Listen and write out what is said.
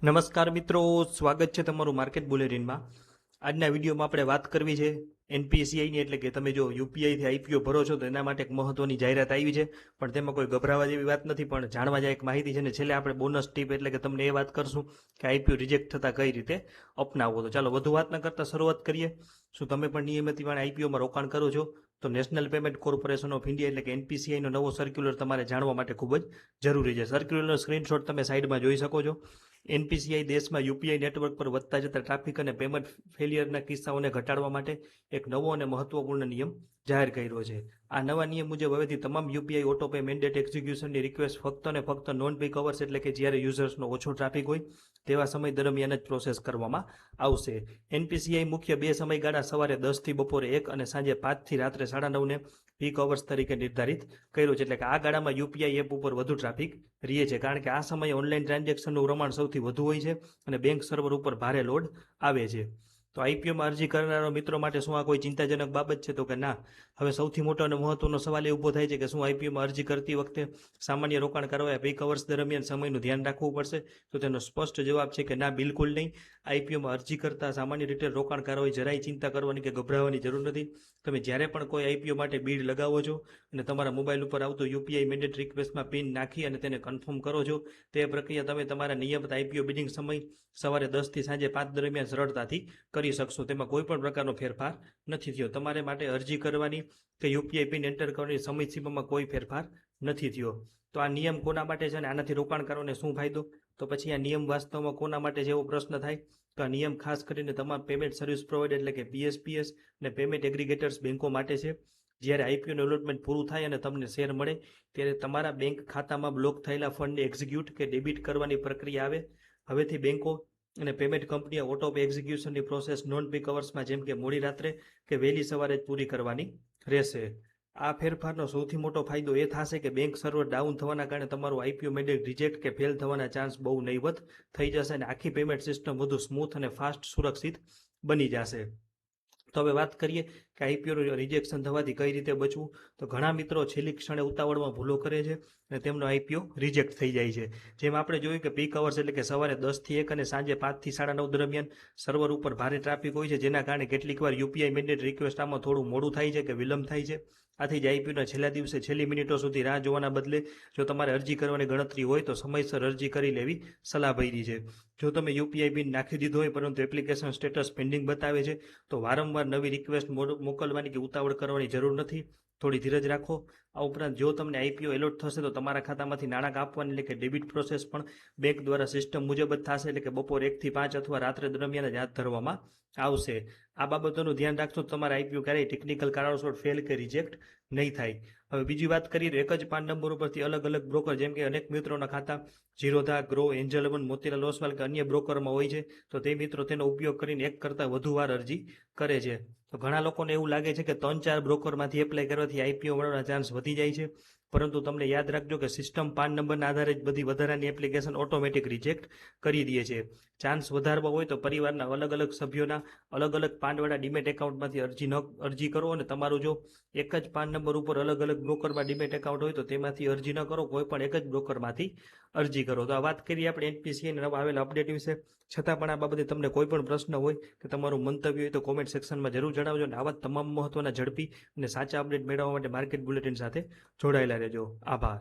નમસ્કાર મિત્રો, સ્વાગત છે તમારું માર્કેટ બુલેટિનમાં। આજના વિડીયોમાં આપણે વાત કરવી છે એનપીસીઆઈની, એટલે કે તમે જો યુપીઆઈથી આઈપીઓ ભરો છો તો એના માટે એક મહત્વની જાહેરાત આવી છે, પણ તેમાં કોઈ ગભરાવા જેવી વાત નથી, પણ જાણવા જાય એક માહિતી છે ને છેલ્લે આપણે બોનસ ટીપ એટલે કે તમને એ વાત કરશું કે આઈપીઓ રિજેક્ટ થતાં કઈ રીતે અપનાવવો। તો ચાલો વધુ વાત ન કરતા શરૂઆત કરીએ। શું તમે પણ નિયમિતપણે આઈપીઓમાં રોકાણ કરો છો? તો national payment corporation of India એટલે કે એનપીસીઆઈનો નવો સર્ક્યુલર તમારે જાણવા માટે ખૂબ જ જરૂરી છે। સર્ક્યુલરનો સ્ક્રીનશોટ તમે સાઈડમાં જોઈ શકો છો। એનપીસીઆઈ દેશમાં યુપીઆઈ નેટવર્ક પર વધતા જતા ટ્રાફિક અને પેમેન્ટ ફેલિયરના કિસ્સાઓને ઘટાડવા માટે એક નવો અને મહત્વપૂર્ણ નિયમ જાહેર કર્યો છે। આ નવા નિયમ મુજબ હવેથી તમામ યુપીઆઈ ઓટો પે મેન્ડેટ એક્ઝિક્યુશનની રિક્વેસ્ટ ફક્ત અને ફક્ત નોન પીક અવર્સ એટલે કે જ્યારે યુઝર્સનો ઓછો ટ્રાફિક હોય તેવા સમય દરમિયાન જ પ્રોસેસ કરવામાં આવશે। એનપીસીઆઈ મુખ્ય બે સમયગાળા સવારે 10 થી બપોરે 1 અને સાંજે 5 થી રાત્રે 9:30 પીક અવર્સ તરીકે નિર્ધારિત કર્યો છે, એટલે કે આ ગાળામાં યુપીઆઈ એપ ઉપર વધુ ટ્રાફિક રહે છે, કારણ કે આ સમયે ઓનલાઈન ટ્રાન્ઝેક્શનનું પ્રમાણ સૌથી વધુ હોય છે અને બેંક સર્વર ઉપર ભારે લોડ આવે છે। તો આઈપીઓમાં અરજી કરનારા મિત્રો માટે શું આ કોઈ ચિંતાજનક બાબત છે? તો કે ના। હવે સૌથી મોટો અને મહત્વનો સવાલ એ ઊભો થાય છે કે શું આઈપીઓમાં અરજી કરતી વખતે સામાન્ય રોકાણકારોએ પીક અવર્સ દરમિયાન સમયનું ધ્યાન રાખવું પડશે? તો તેનો સ્પષ્ટ જવાબ છે કે ના, બિલકુલ નહીં। આઈપીઓમાં અરજી કરતા સામાન્ય રીતે રોકાણકારોએ જરાય ચિંતા કરવાની કે ગભરાવાની જરૂર નથી। તમે જ્યારે પણ કોઈ આઈપીઓ માટે બીડ લગાવો છો અને તમારા મોબાઈલ ઉપર આવતો યુપીઆઈ મેન્ડેટ રિક્વેસ્ટમાં પિન નાખી અને તેને કન્ફર્મ કરો છો, તે પ્રક્રિયા તમે તમારા નિયમિત આઈપીઓ બિડિંગ સમય સવારે 10 થી સાંજે 5 દરમિયાન સરળતાથી કરી શકશો। તેમાં કોઈ પણ પ્રકારનો ફેરફાર નથી થયો। તમારે માટે અરજી કરવાની કે યુપીઆઈ પિન એન્ટર કરવાની સમયસીમામાં કોઈ ફેરફાર નથી થયો। તો આ નિયમ કોના માટે છે અને આનાથી રોકાણકારોને શું ફાયદો? તો પછી આ નિયમ વાસ્તવમાં કોના માટે છે એવો પ્રશ્ન થાય તો આ નિયમ ખાસ કરીને તમામ પેમેન્ટ સર્વિસ પ્રોવાઈડર એટલે કે પીએસપીએસ અને પેમેન્ટ એગ્રીગેટર્સ બેંકો માટે છે। જ્યારે આઈપીઓનું એલોટમેન્ટ પૂરું થાય અને તમને શેર મળે ત્યારે તમારા બેંક ખાતામાં બ્લોક થયેલા ફંડને એક્ઝિક્યુટ કે ડેબિટ કરવાની પ્રક્રિયા આવે। હવેથી બેંકો અને પેમેન્ટ કંપનીઓ ઓટો પે એક્ઝિક્યુશનની પ્રોસેસ નોન પીક અવર્સમાં જેમ કે મોડી રાત્રે કે વહેલી સવારે જ પૂરી કરવાની રહેશે। આ ફેરફારનો સૌથી મોટો ફાયદો એ થશે કે બેંક સર્વર ડાઉન થવાના કારણે તમારું આઈપીઓ મેન્ડેટ રિજેક્ટ કે ફેલ થવાના ચાન્સ બહુ નહીવત થઈ જશે અને આખી પેમેન્ટ સિસ્ટમ વધુ સ્મૂથ અને ફાસ્ટ સુરક્ષિત બની જશે। તો હવે વાત કરીએ કે આઈપીઓ રિજેક્શન થવાથી કઈ રીતે બચવું। તો ઘણા મિત્રો છેલ્લી ક્ષણે ઉતાવળમાં ભૂલો કરે છે અને તેમનો આઈપીઓ રિજેક્ટ થઈ જાય છે। જેમ આપણે જોયું કે પીક અવર્સ એટલે કે સવારે 10 થી 1 અને સાંજે 5 થી 9:30 દરમિયાન સર્વર ઉપર ભારે ટ્રાફિક હોય છે, જેના કારણે કેટલીક વાર યુપીઆઈ મેન્ડેટ રિક્વેસ્ટ આમાં થોડું મોડું થાય છે કે વિલંબ થાય છે। આથી જ આઈપીઓના છેલ્લા દિવસે છેલ્લી મિનિટો સુધી રાહ જોવાના બદલે જો તમારે અરજી કરવાની ગણતરી હોય તો સમયસર અરજી કરી લેવી સલાહભરી છે। જો તમે યુપીઆઈ પિન નાખી દીધો હોય પરંતુ એપ્લિકેશન સ્ટેટસ પેન્ડિંગ બતાવે છે તો વારંવાર નવી રિક્વેસ્ટ મોકલવાની કે ઉતાવળ કરવાની જરૂર નથી, થોડી ધીરજ રાખો। આ ઉપરાંત જો તમને આઈપીઓ એલોટ થશે તો તમારા ખાતામાંથી નાણાં કાપવાની એટલે કે ડેબિટ પ્રોસેસ પણ બેંક દ્વારા સિસ્ટમ મુજબ જ થશે, એટલે કે બપોર 1 થી 5 અથવા રાત્રે દરમિયાન જ હાથ ધરવામાં આવશે। આ બાબતોનું ધ્યાન રાખશો તો તમારા આઈપીઓ ક્યારેય ટેકનિકલ કારણોસર ફેલ કે રિજેક્ટ નહીં થાય। હવે બીજી વાત કરીએ તો એક જ પાન નંબર ઉપરથી અલગ અલગ બ્રોકર જેમ કે અનેક મિત્રોના ખાતા Zerodha, Groww, Angel One, Motilal Oswal કે અન્ય બ્રોકરમાં હોય છે, તો તે મિત્રો તેનો ઉપયોગ કરીને એક કરતાં વધુ વાર અરજી કરે છે। તો ઘણા લોકોને એવું લાગે છે કે 3-4 બ્રોકરમાંથી એપ્લાય કરવાથી આઈપીઓ મળવાના ચાન્સ વધી જાય છે, પરંતુ તમને યાદ રાખજો કે સિસ્ટમ પાન નંબરના આધારે જ બધી વધારાની એપ્લિકેશન ઓટોમેટિક રિજેક્ટ કરી દે છે। ચાન્સ વધારવા હોય તો પરિવારના અલગ અલગ સભ્યોના અલગ અલગ પાનવાળા ડીમેટ એકાઉન્ટમાંથી અરજી કરો, અને તમારું જો એક જ પાન નંબર ઉપર અલગ અલગ બ્રોકરમાં ડીમેટ એકાઉન્ટ હોય તો તેમાંથી અરજી ન કરો, કોઈ પણ એક જ બ્રોકરમાંથી અરજી કરો। તો આ વાત કરીએ આપણે એનપીસીઆઈ નવા આવેલા અપડેટ વિશે। છતાં પણ આ બાબતે તમને કોઈ પણ પ્રશ્ન હોય કે તમારું મંતવ્ય હોય તો કોમેન્ટ સેક્શનમાં જરૂર જણાવજો અને આવા તમામ મહત્વના ઝડપી અને સાચા અપડેટ મેળવવા માટે માર્કેટ બુલેટિન સાથે જોડાયેલા રહેજો। આભાર।